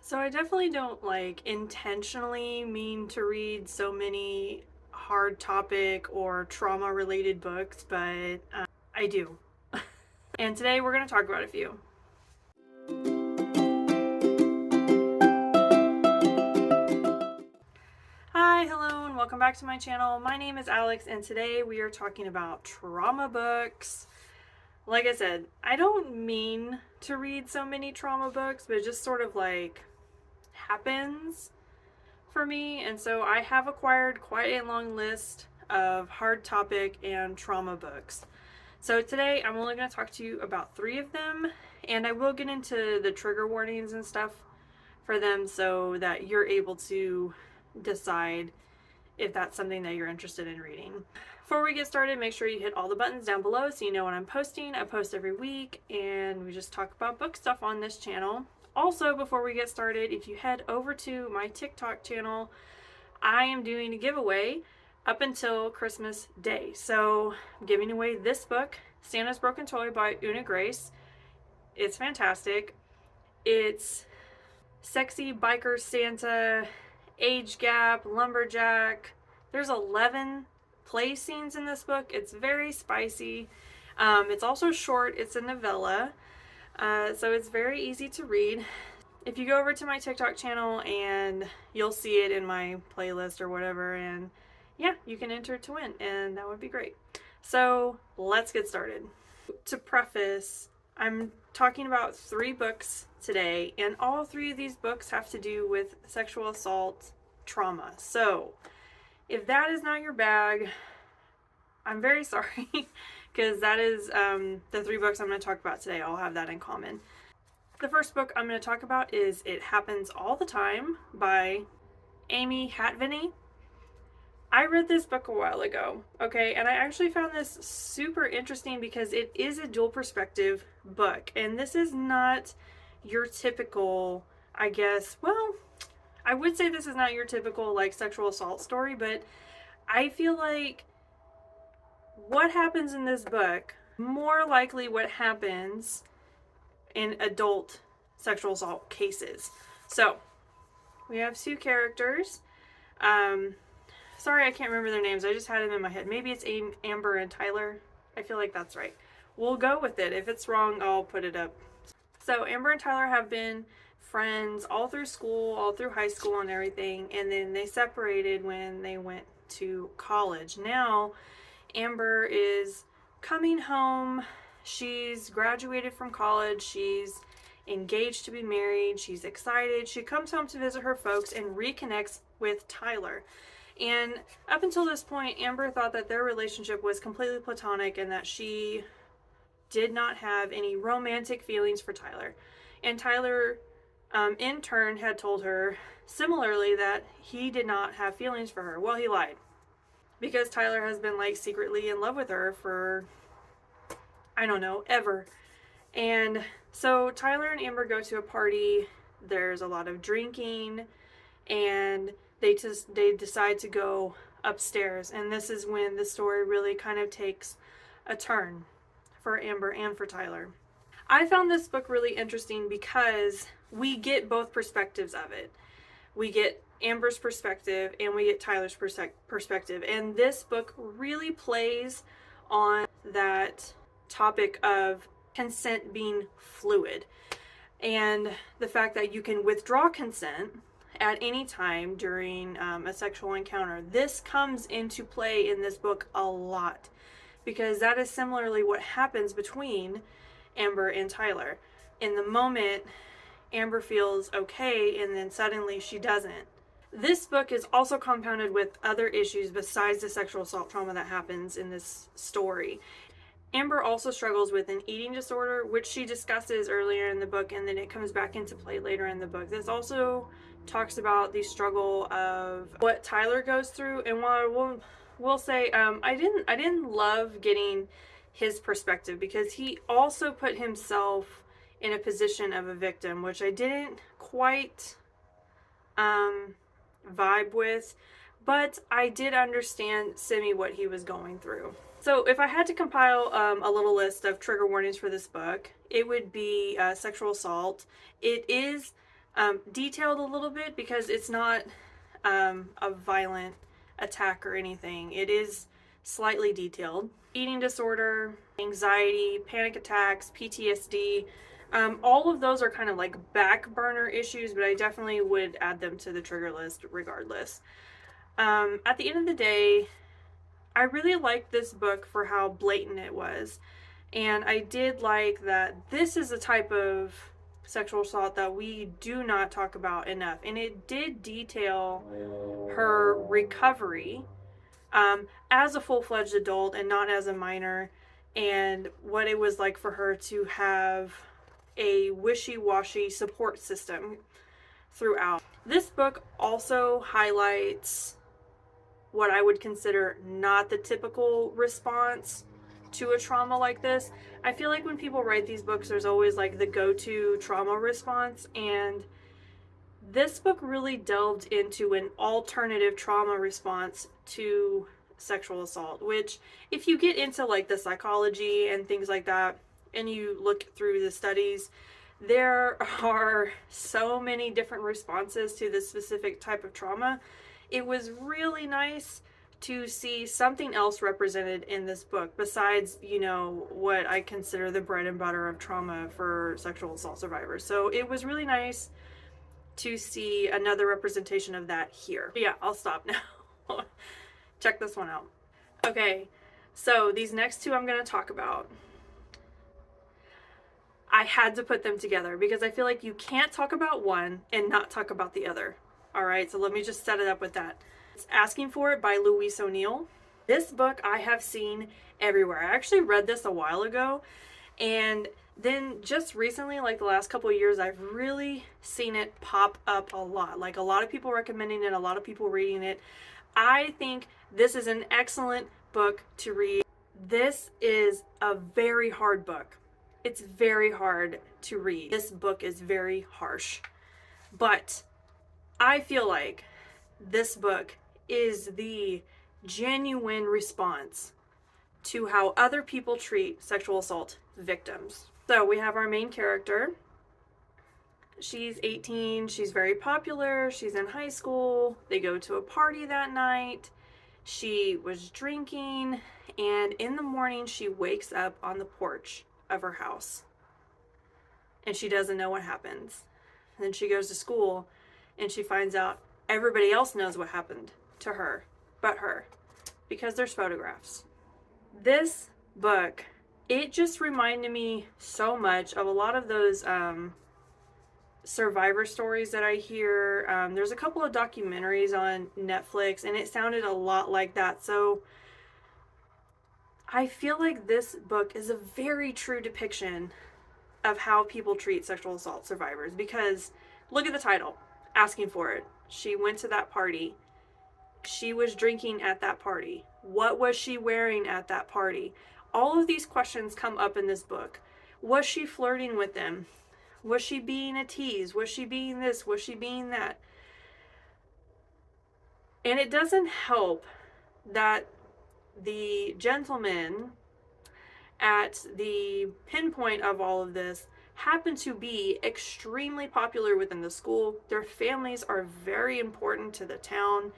So I definitely don't like intentionally mean to read so many hard topic or trauma related books, but I do. And today we're going to talk about a few. Hi, hello, and welcome back to my channel. My name is Alex, and today we are talking about trauma books. Like I said, I don't mean to read so many trauma books, but it just sort of like happens for me, and so I have acquired quite a long list of hard topic and trauma books. So today I'm only going to talk to you about 3 of them, and I will get into the trigger warnings and stuff for them so that you're able to decide if that's something that you're interested in reading. Before we get started, make sure you hit all the buttons down below so you know when I'm posting. I post every week, and we just talk about book stuff on this channel. Also, before we get started, if you head over to my TikTok channel, I am doing a giveaway up until Christmas Day. So I'm giving away this book, Santa's Broken Toy by Una Grace. It's fantastic. It's sexy biker Santa, age gap, lumberjack. There's 11 play scenes in this book. It's very spicy. It's also short. It's a novella. So it's very easy to read. If you go over to my TikTok channel, and you'll see it in my playlist or whatever, and yeah, you can enter to win, and that would be great. So let's get started. To preface, I'm talking about 3 books today, and all 3 of these books have to do with sexual assault trauma. So if that is not your bag, I'm very sorry, because that is the 3 books I'm going to talk about today all have that in common. The first book I'm going to talk about is It Happens All the Time by Amy Hatvany. I read this book a while ago, okay, and I actually found this super interesting because it is a dual perspective book, and this is not your typical, I guess, well, I would say this is not your typical like sexual assault story, but I feel like what happens in this book, more likely what happens in adult sexual assault cases. So we have 2 characters. Sorry, I can't remember their names. I just had them in my head. Maybe it's Amber and Tyler. I feel like that's right. We'll go with it. If it's wrong, I'll put it up. So Amber and Tyler have been friends all through school, all through high school and everything, and then they separated when they went to college. Now Amber is coming home. She's graduated from college. She's engaged to be married. She's excited. She comes home to visit her folks and reconnects with Tyler. And up until this point, Amber thought that their relationship was completely platonic and that she did not have any romantic feelings for Tyler. And Tyler, in turn, had told her similarly that he did not have feelings for her. Well, he lied, because Tyler has been like secretly in love with her for, I don't know, ever. And so Tyler and Amber go to a party. There's a lot of drinking, and they decide to go upstairs, and this is when the story really kind of takes a turn for Amber and for Tyler. I found this book really interesting because we get both perspectives of it. We get Amber's perspective and we get Tyler's perspective, and this book really plays on that topic of consent being fluid, and the fact that you can withdraw consent at any time during a sexual encounter. This comes into play in this book a lot, because that is similarly what happens between Amber and Tyler. In the moment, Amber feels okay, and then suddenly she doesn't. This book is also compounded with other issues besides the sexual assault trauma that happens in this story. Amber also struggles with an eating disorder, which she discusses earlier in the book, and then it comes back into play later in the book. This also talks about the struggle of what Tyler goes through, and while we'll say I didn't love getting his perspective, because he also put himself in a position of a victim, which I didn't quite vibe with, but I did understand semi what he was going through. So if I had to compile a little list of trigger warnings for this book, it would be sexual assault. It is detailed a little bit because it's not a violent attack or anything. It is slightly detailed. Eating disorder, anxiety, panic attacks, PTSD, all of those are kind of like back burner issues, but I definitely would add them to the trigger list regardless. At the end of the day, I really liked this book for how blatant it was. And I did like that this is a type of sexual assault that we do not talk about enough. And it did detail her recovery as a full-fledged adult and not as a minor, and what it was like for her to have a wishy-washy support system throughout. This book also highlights what I would consider not the typical response to a trauma like this. I feel like when people write these books, there's always like the go-to trauma response, and this book really delved into an alternative trauma response to sexual assault, which if you get into like the psychology and things like that, and you look through the studies, there are so many different responses to this specific type of trauma. It was really nice to see something else represented in this book besides, you know, what I consider the bread and butter of trauma for sexual assault survivors. So it was really nice to see another representation of that here. But yeah, I'll stop now. Check this one out. Okay, so these next two I'm going to talk about, I had to put them together because I feel like you can't talk about one and not talk about the other. All right, so let me just set it up with that. It's Asking for It by Louise O'Neill. This book I have seen everywhere. I actually read this a while ago, and then just recently, like the last couple of years, I've really seen it pop up a lot. Like a lot of people recommending it, a lot of people reading it. I think this is an excellent book to read. This is a very hard book. It's very hard to read. This book is very harsh. But I feel like this book is the genuine response to how other people treat sexual assault victims. So we have our main character. She's 18, she's very popular, she's in high school, they go to a party that night, she was drinking, and in the morning she wakes up on the porch of her house. And she doesn't know what happens. And then she goes to school and she finds out everybody else knows what happened to her but her, because there's photographs. This book, it just reminded me so much of a lot of those survivor stories that I hear. There's a couple of documentaries on Netflix and it sounded a lot like that. So I feel like this book is a very true depiction of how people treat sexual assault survivors, because look at the title, Asking for It. She went to that party. She was drinking at that party. What was she wearing at that party? All of these questions come up in this book. Was she flirting with them? Was she being a tease? Was she being this? Was she being that? And it doesn't help that the gentleman at the pinpoint of all of this happen to be extremely popular within the school. Their families are very important to the town.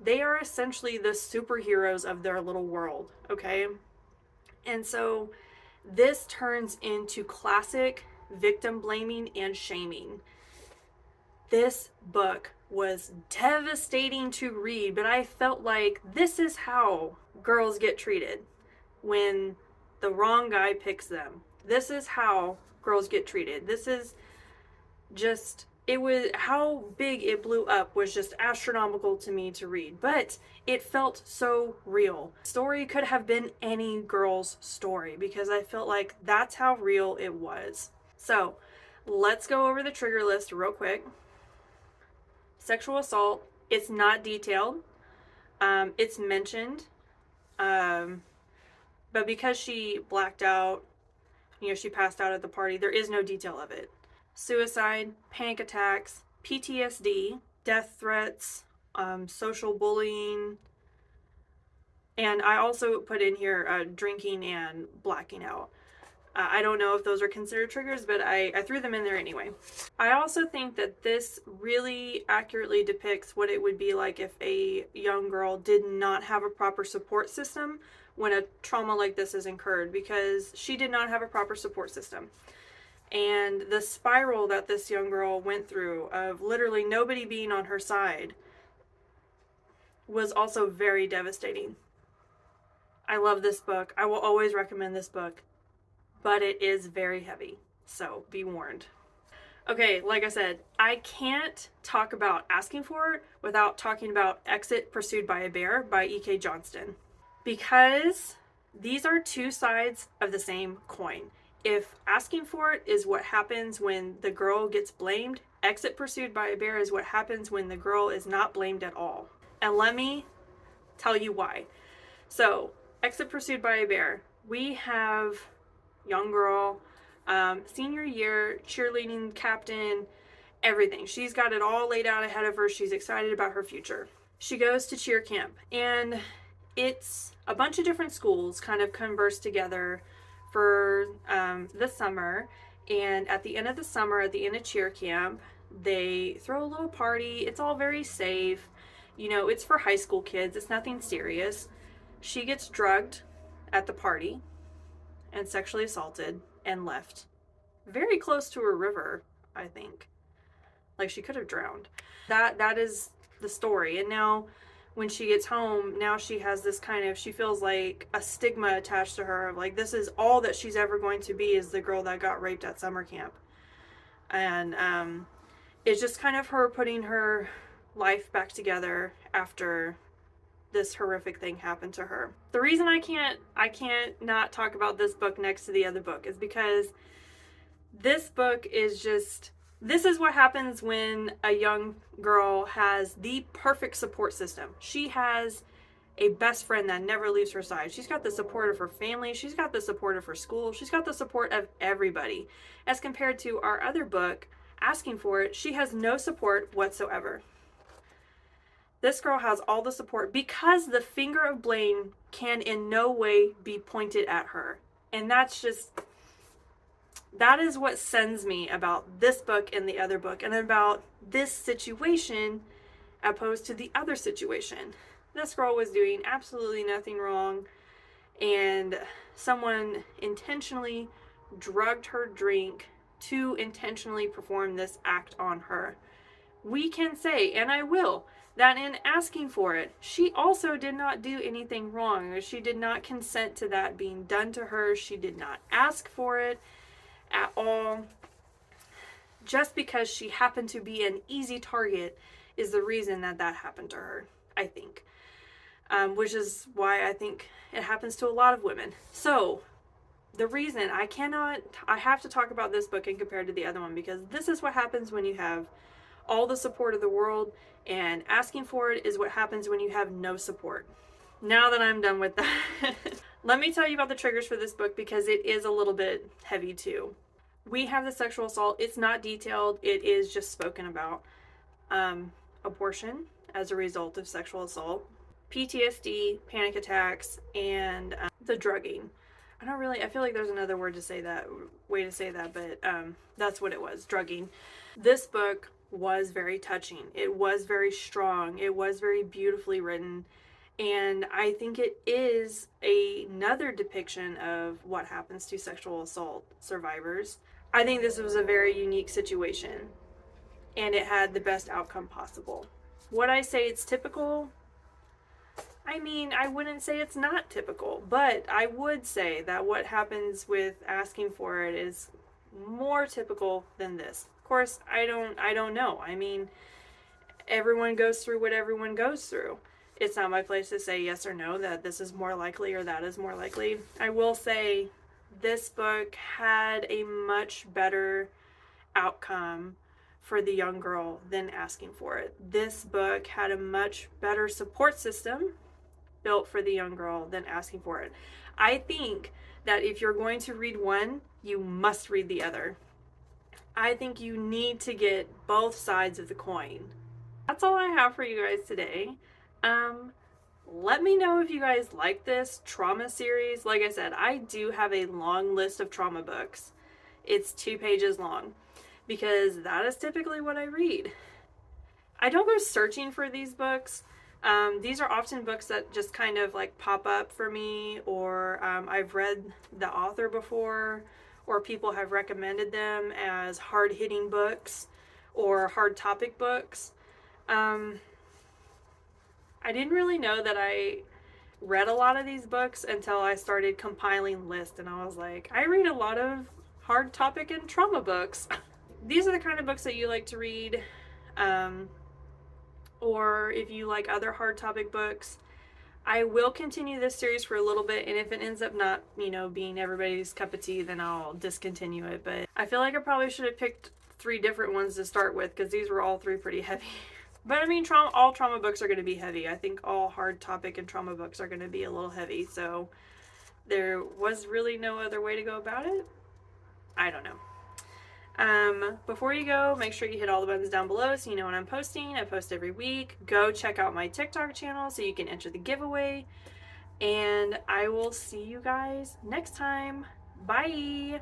They are essentially the superheroes of their little world, okay? And so this turns into classic victim blaming and shaming. This book was devastating to read, but I felt like this is how girls get treated when the wrong guy picks them. This is how girls get treated. This is just, it was, how big it blew up was just astronomical to me to read, but it felt so real. The story could have been any girl's story because I felt like that's how real it was. So let's go over the trigger list real quick. Sexual assault, it's not detailed. It's mentioned, but because she blacked out, you know, she passed out at the party, there is no detail of it. Suicide, panic attacks, PTSD, death threats, social bullying, and I also put in here drinking and blacking out. I don't know if those are considered triggers, but I threw them in there anyway. I also think that this really accurately depicts what it would be like if a young girl did not have a proper support system when a trauma like this is incurred, because she did not have a proper support system. And the spiral that this young girl went through of literally nobody being on her side was also very devastating. I love this book. I will always recommend this book, but it is very heavy, so be warned. Okay, like I said, I can't talk about Asking for It without talking about Exit Pursued by a Bear by E.K. Johnston, because these are two sides of the same coin. If Asking for It is what happens when the girl gets blamed, Exit Pursued by a Bear is what happens when the girl is not blamed at all. And let me tell you why. So, Exit Pursued by a Bear, we have young girl, senior year, cheerleading captain, everything. She's got it all laid out ahead of her. She's excited about her future. She goes to cheer camp, and it's a bunch of different schools kind of converse together for the summer. And at the end of the summer, at the end of cheer camp, they throw a little party. It's all very safe. You know, it's for high school kids. It's nothing serious. She gets drugged at the party and sexually assaulted and left very close to a river, I think. Like, she could have drowned. That is the story. And now when she gets home, now she has this kind of, she feels like a stigma attached to her. Like, this is all that she's ever going to be, is the girl that got raped at summer camp. And it's just kind of her putting her life back together after this horrific thing happened to her. The reason I can't not talk about this book next to the other book is because this book is just, this is what happens when a young girl has the perfect support system. She has a best friend that never leaves her side. She's got the support of her family. She's got the support of her school. She's got the support of everybody. As compared to our other book, Asking for It, she has no support whatsoever. This girl has all the support because the finger of blame can in no way be pointed at her. And that's just, that is what sends me about this book and the other book, and about this situation opposed to the other situation. This girl was doing absolutely nothing wrong, and someone intentionally drugged her drink to intentionally perform this act on her. We can say, and I will, that in Asking for It, she also did not do anything wrong. She did not consent to that being done to her. She did not ask for it at all. Just because she happened to be an easy target is the reason that that happened to her, I think. Which is why I think it happens to a lot of women. So, the reason I have to talk about this book and compare it to the other one, because this is what happens when you have all the support of the world, and Asking for It is what happens when you have no support. Now that I'm done with that, let me tell you about the triggers for this book, because it is a little bit heavy too. We have the sexual assault. It's not detailed. It is just spoken about. Abortion as a result of sexual assault, PTSD, panic attacks, and the drugging. I feel like there's another way to say that, but that's what it was, drugging. This book was very touching. It was very strong. It was very beautifully written. And I think it is another depiction of what happens to sexual assault survivors. I think this was a very unique situation, and it had the best outcome possible. Would I say it's typical? I mean, I wouldn't say it's not typical, but I would say that what happens with Asking for It is more typical than this. Of course, I don't know. I mean, everyone goes through what everyone goes through. It's not my place to say yes or no, that this is more likely or that is more likely. I will say this book had a much better outcome for the young girl than Asking for It. This book had a much better support system built for the young girl than Asking for It. I think that if you're going to read one, you must read the other. I think you need to get both sides of the coin. That's all I have for you guys today. Let me know if you guys like this trauma series. Like I said, I do have a long list of trauma books. It's 2 pages long because that is typically what I read. I don't go searching for these books. These are often books that just kind of like pop up for me, or I've read the author before, or people have recommended them as hard hitting books or hard topic books. I didn't really know that I read a lot of these books until I started compiling lists, and I was like, I read a lot of hard topic and trauma books. These are the kind of books that you like to read. Or if you like other hard topic books, I will continue this series for a little bit, and if it ends up not, being everybody's cup of tea, then I'll discontinue it. But I feel like I probably should have picked 3 different ones to start with, because these were all 3 pretty heavy. But I mean, all trauma books are going to be heavy. I think all hard topic and trauma books are going to be a little heavy, so there was really no other way to go about it. I don't know. Before you go, make sure you hit all the buttons down below so you know when I'm posting. I post every week. Go check out my TikTok channel so you can enter the giveaway. And I will see you guys next time. Bye!